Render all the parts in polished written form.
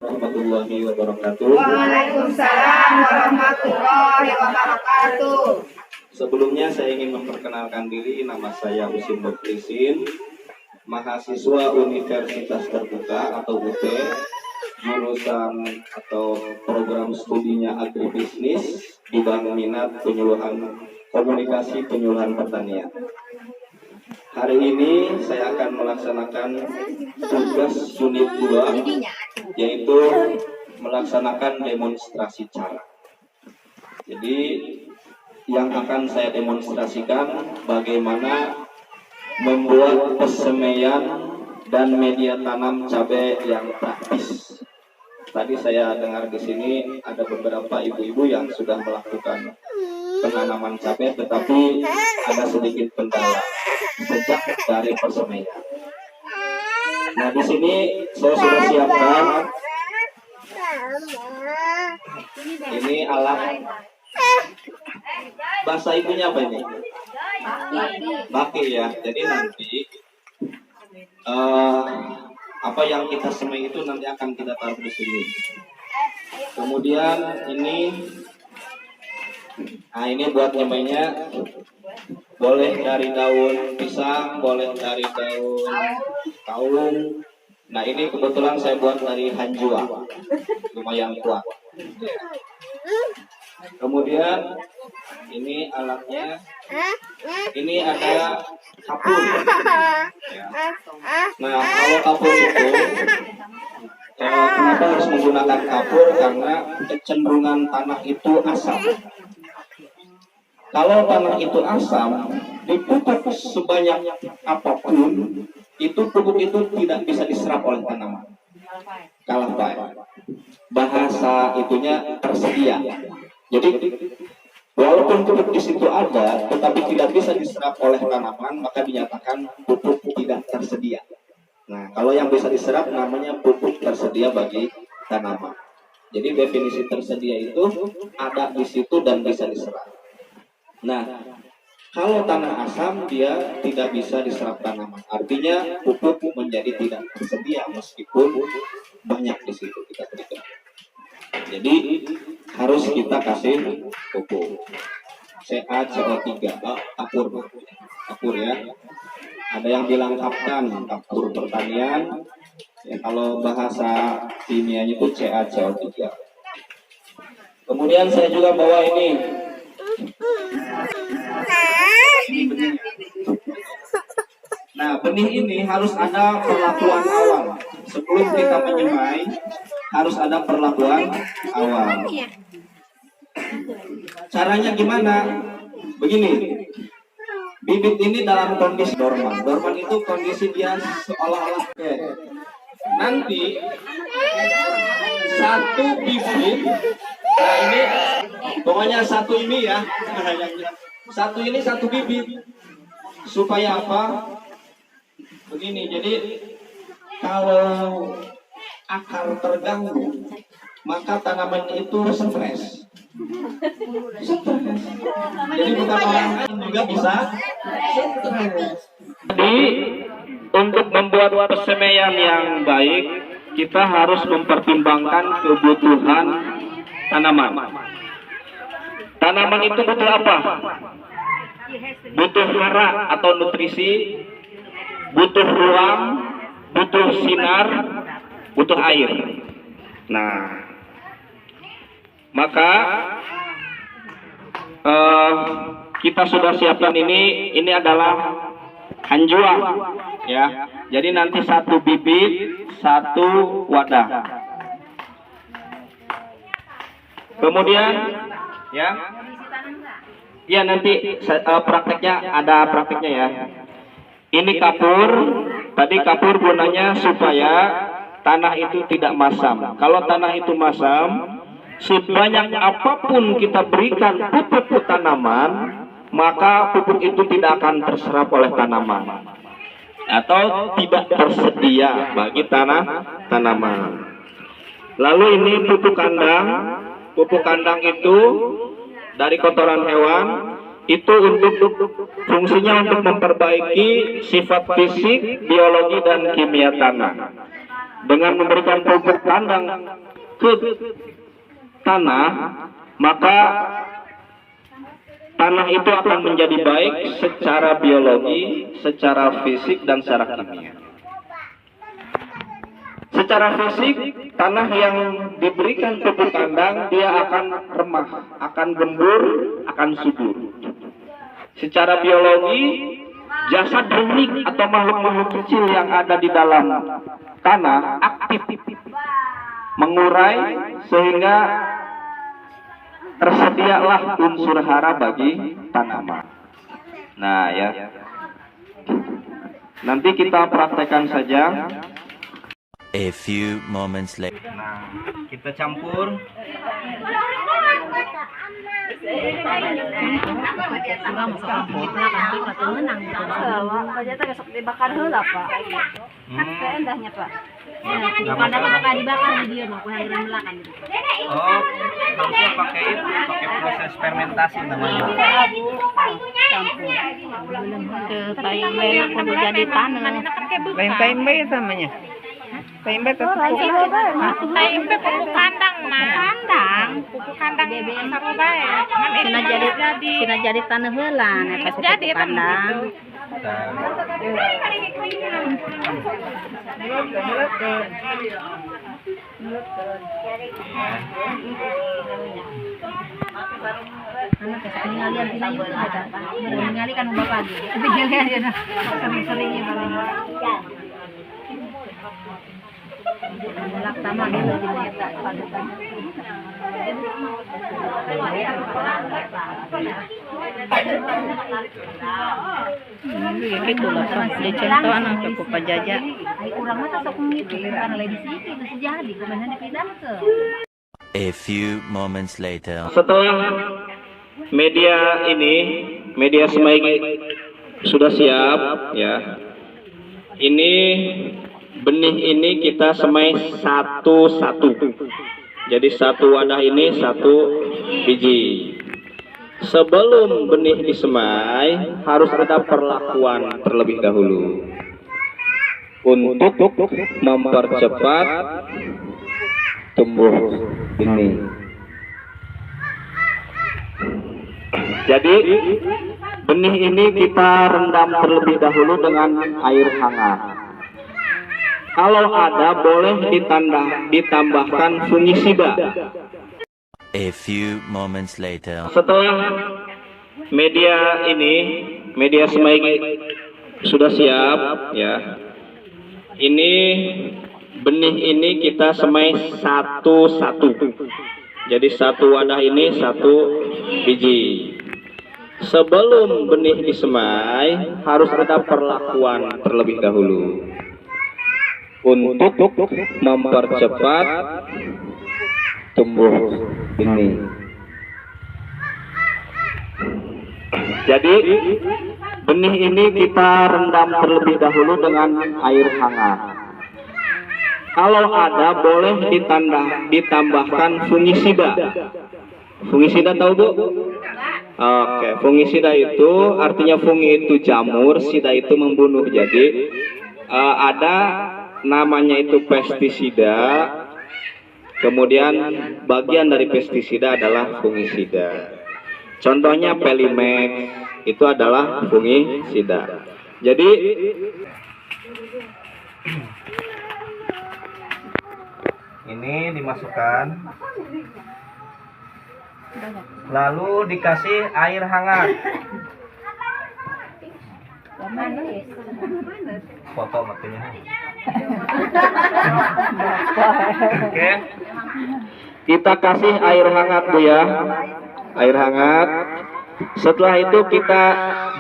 Warahmatullahi wabarakatuh. Waalaikumsalam warahmatullahi wabarakatuh. Sebelumnya saya ingin memperkenalkan diri. Nama saya Husin Muklisin, mahasiswa Universitas Terbuka atau UT, jurusan atau program studinya agribisnis, bidang minat penyuluhan komunikasi penyuluhan pertanian. Hari ini saya akan melaksanakan tugas unit 2, yaitu melaksanakan demonstrasi cara. Jadi yang akan saya demonstrasikan bagaimana membuat persemaian dan media tanam cabai yang praktis. Tadi saya dengar di sini ada beberapa ibu-ibu yang sudah melakukan penanaman cabai, tetapi ada sedikit kendala sejak dari persemaian. Nah, di sini saya sudah siapkan ini alat. Bahasa ibunya apa ini? Baki ya. Jadi nanti apa yang kita semai itu nanti akan kita taruh di sini. Kemudian ini buat nyemainya. Boleh dari daun pisang, boleh dari daun kaung. Nah, ini kebetulan saya buat dari hanjua, lumayan kuat. Kemudian ini alatnya, ini ada kapur. Ya. Nah, kalau kapur itu, kenapa harus menggunakan kapur? Karena kecenderungan tanah itu asam. Kalau tanah itu asam, dipupuk sebanyak apapun, itu pupuk itu tidak bisa diserap oleh tanaman. Kalah baik. Bahasa itunya tersedia. Jadi walaupun pupuk di situ ada, tetapi tidak bisa diserap oleh tanaman, maka dinyatakan pupuk tidak tersedia. Nah, kalau yang bisa diserap namanya pupuk tersedia bagi tanaman. Jadi definisi tersedia itu ada di situ dan bisa diserap. Nah, kalau tanah asam dia tidak bisa diserap tanaman. Artinya pupuk menjadi tidak tersedia meskipun banyak di situ kita berikan. Jadi harus kita kasih pupuk. CaCO3, kapur ya. Ada yang bilang kapur pertanian. Ya, kalau bahasa kimianya itu CaCO3. Kemudian saya juga bawa ini. Nah, benih ini harus ada perlakuan awal. Sebelum kita menyemai, harus ada perlakuan awal. Caranya gimana? Begini, bibit ini dalam kondisi dorman. Dorman itu kondisi dia seolah-olah nanti satu bibit. Nah, ini pokoknya satu ini ya. Satu bibit. Supaya apa? Begini, jadi kalau akar terganggu, maka tanaman itu stres. Jadi bukan orang lain juga bisa stres. Jadi untuk membuat persemaian yang baik, kita harus mempertimbangkan kebutuhan tanaman. Tanaman itu butuh apa? Butuh hara atau nutrisi, butuh ruang, butuh sinar, butuh air. Nah, maka kita sudah siapkan ini adalah hanjua ya. Jadi nanti satu bibit, satu wadah. Kemudian ya nanti prakteknya ada prakteknya ya. Ini kapur. Tadi kapur gunanya supaya tanah itu tidak masam. Kalau tanah itu masam, sebanyak apapun kita berikan pupuk ke tanaman, maka pupuk itu tidak akan terserap oleh tanaman atau tidak tersedia bagi tanaman. Lalu ini pupuk kandang. Pupuk kandang itu dari kotoran hewan, itu untuk fungsinya untuk memperbaiki sifat fisik, biologi dan kimia tanah. dengan memberikan pupuk kandang ke tanah, maka tanah itu akan menjadi baik secara biologi, secara fisik, dan secara kimia. Secara fisik, tanah yang diberikan pupuk kandang, dia akan remah, akan gembur, akan subur. Secara biologi, jasad benih atau makhluk-makhluk kecil yang ada di dalam tanah aktif mengurai sehingga tersedialah unsur hara bagi tanaman. Nah ya, nanti kita praktekkan saja. A few moments later. Nah, kita campur. Oh, harusnya pakai itu, pakai proses fermentasi namanya. Jadi tanah. Tempe namanya. Tempe tetap Tempe pupuk kandang mah. Pupuk kandang sarubaya. Sina jadi tanah heula nek pupuk kandang. Ningali kan bapak lagi. Sering-seringnya paling. Mulak tama gitu di meta padukan. Gitu lah, di contoh anak ke pajaja. Ai urang mah sok ngitu karena lagi di situ itu jadi kumaha dipindah ke. A few moments later. Setelah media ini, media semai sudah siap ya. Ini benih ini kita semai satu-satu. Jadi satu wadah ini satu biji. Sebelum benih disemai harus ada perlakuan terlebih dahulu untuk mempercepat tumbuh benih. Jadi benih ini kita rendam terlebih dahulu dengan air hangat. Kalau ada boleh ditambahkan fungisida. A few moments later. Setelah media ini, media semai sudah siap ya. Ini benih ini kita semai satu-satu. Jadi satu wadah ini satu biji. Sebelum benih disemai harus ada perlakuan terlebih dahulu untuk mempercepat tumbuh benih. Jadi benih ini kita rendam terlebih dahulu dengan air hangat. Kalau ada boleh ditambahkan fungisida. Fungisida tahu Bu? Oke, fungisida itu artinya fungi itu jamur, sida itu membunuh. Jadi ada namanya itu pestisida. Kemudian bagian dari pestisida adalah fungisida. Contohnya Pelimex itu adalah fungisida. Jadi ini dimasukkan, lalu dikasih air hangat. Foto makanya. Oke. Kita kasih air hangat Bu ya. Air hangat. Setelah itu kita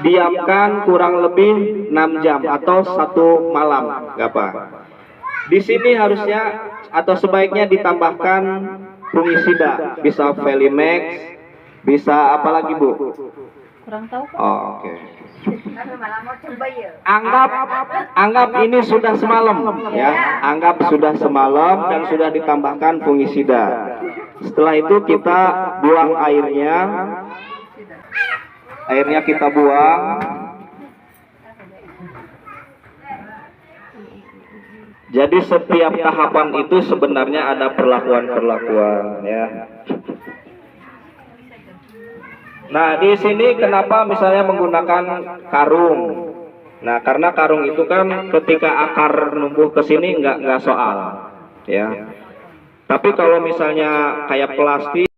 diamkan kurang lebih 6 jam atau 1 malam, nggak apa. Di sini harusnya atau sebaiknya ditambahkan fungisida, bisa Pelimex, bisa apa lagi Bu? Kurang tahu. Oh, oke. Anggap ini sudah semalam ya, anggap sudah semalam dan sudah ditambahkan fungisida. Setelah itu kita buang airnya kita buang Jadi setiap tahapan itu sebenarnya ada perlakuan-perlakuan ya. Nah, di sini kenapa misalnya menggunakan karung? Nah, karena karung itu kan ketika akar numbuh ke sini nggak soal ya. Tapi kalau misalnya kayak plastik